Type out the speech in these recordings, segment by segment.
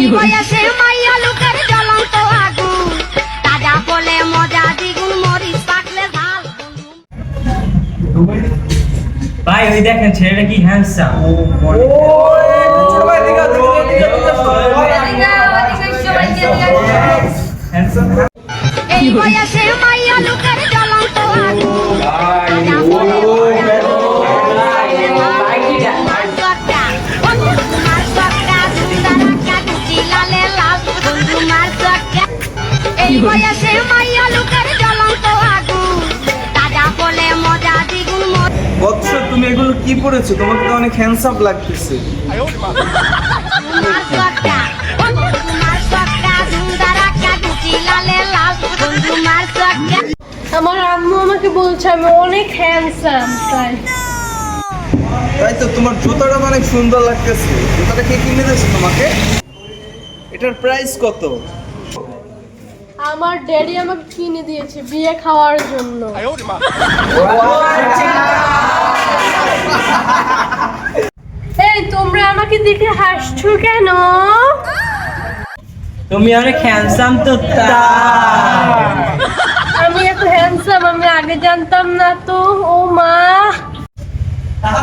এই বয়সে মাইয়া লোকের জ্বলন্ত আগুন, তাজা বলে মজা দ্বিগুণ, মরিচ পাকলে ঝাল। ভাই ওই দেখেন ছেলেটা কি হ্যান্ডসাম। এই বয়সে মাইয়া লোকের জ্বলন্ত আগুন, তাজা বলে মজা এই বয়সে মাইয়া লোকের জ্বলন্ত আগুন, তাজা বলে মজা দ্বিগুণ। বৎস তুমি এগুলো কি পড়েছো? তোমাকে তো অনেক হ্যান্ডসাম লাগতেছে। আমার আম্মু আমাকে বলছে আমি অনেক হ্যান্ডসাম। তাই তো, তোমার জুতাটা অনেক সুন্দর লাগতেছে। জুতাটা কে কিনে দিয়েছে তোমাকে? এটার প্রাইস কত? আমার ড্যাডি আমাকে কিনে দিয়েছে বিয়ে খাওয়ার জন্য। এই তোমরা আমাকে দেখে হাসছো কেন? তুমি অনেক হ্যান্ডসাম তো আমি এত হ্যান্ডসাম আমি আগে জানতাম না তো। ও মা,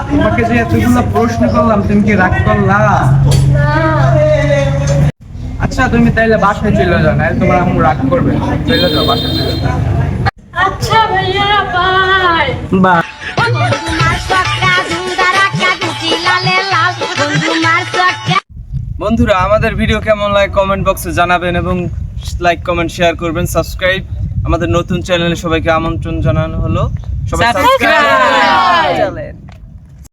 তোমাকে যে এতগুলো প্রশ্ন করলাম, তুমি কি রাগ করলা? না। আচ্ছা তুমি তাইলে বাসায় চলে যাও, না তোমার আম্মু রাগ করবে। চলে যাও, বাসায় চলে যাও। আচ্ছা ভাইয়া, বাই। বা বন্ধুরা, আমাদের ভিডিও কেমন লাগে কমেন্ট বক্সে জানাবেন এবং লাইক কমেন্ট শেয়ার করবেন। সাবস্ক্রাইব, আমাদের নতুন চ্যানেলে সবাইকে আমন্ত্রণ জানানো হলো। সবাই সাবস্ক্রাইব।